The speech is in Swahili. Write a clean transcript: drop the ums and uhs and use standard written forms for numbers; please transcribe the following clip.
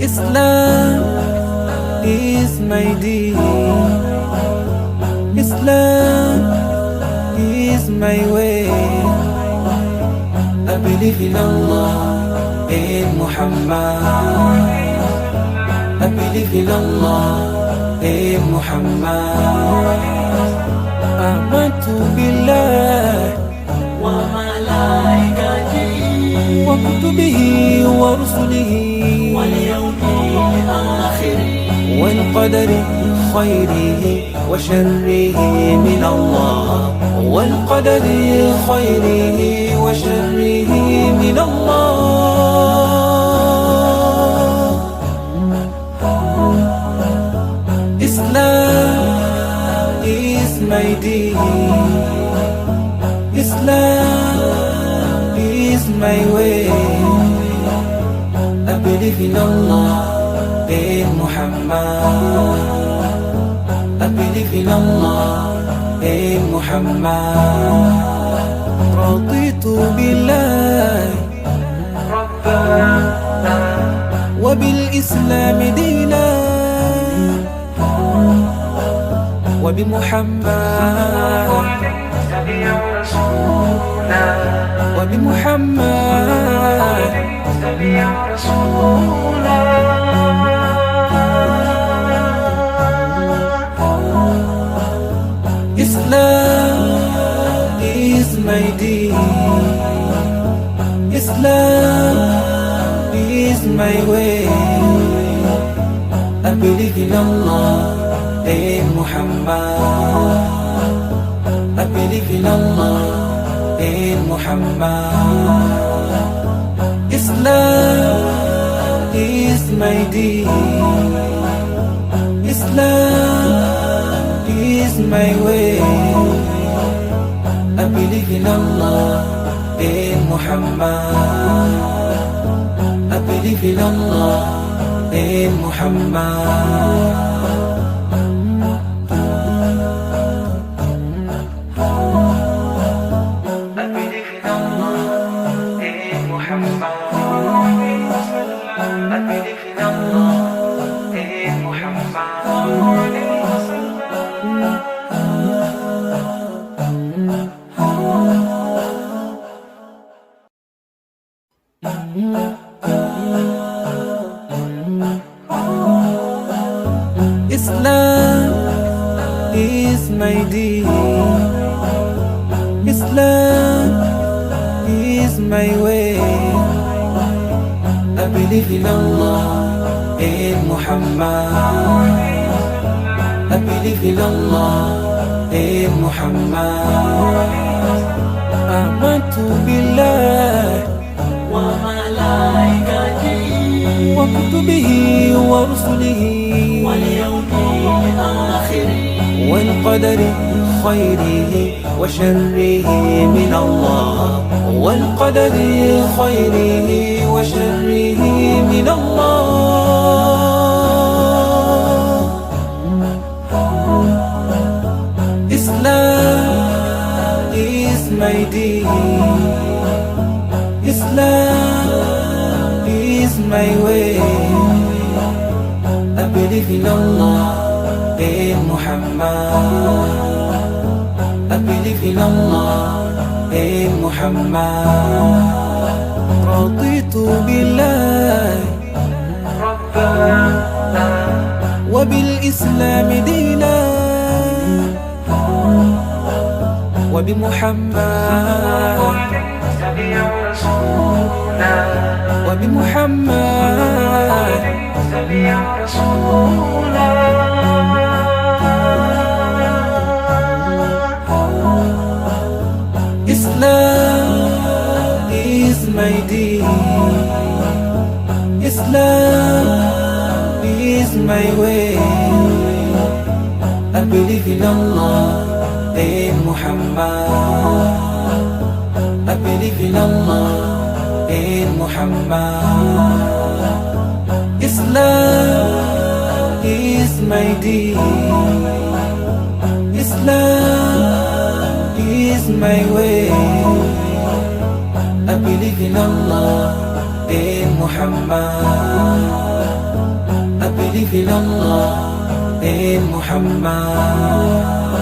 Islam is my deen. Islam is my way. I believe in Allah, in Muhammad. I believe in Allah, in Muhammad. آمنت بالله وملائكته وكتبه ورسله واليوم الآخر والقدر خيره وشره من الله والقدر خيره وشره من الله. Islam is my deen. Islam is my way. I believe in Allah, in Muhammad. I believe in Allah, in Muhammad. رضيت بالله ربا وبالإسلام دينا وبمحمد سبيا رسولا وبمحمد سبيا رسولا Islam is my deen. Islam is my way. I believe in Allah, in Muhammad. I believe in Allah, in Muhammad. Islam is my deen. Islam is my way. I believe in Allah, in Muhammad. I believe in Allah, in Muhammad. I believe in Allah, in Muhammad. I believe in Allah, in Muhammad. Islam is my deen. Islam is my way. I believe in Allah, in Muhammad. I believe in Allah, in Muhammad. آمنت بالله وملائكته وكتبه ورسله واليوم الآخر والقدر خيره وشره من الله والقدر خيره وشره من الله. Islam is my deen. Islam is my way. I believe in Allah, in Muhammad. I believe in Allah, in Muhammad. رضيت بالله ربا وبالإسلام دينا وبمحمد سبيا رسولا وبمحمد سبيا رسولا Islam is my deen. Islam is my way. I believe in Allah, in Muhammad. I believe in Allah, in Muhammad. Islam is my deen. Islam is my way. in Allah, in Muhammad. I believe in Allah, in Muhammad.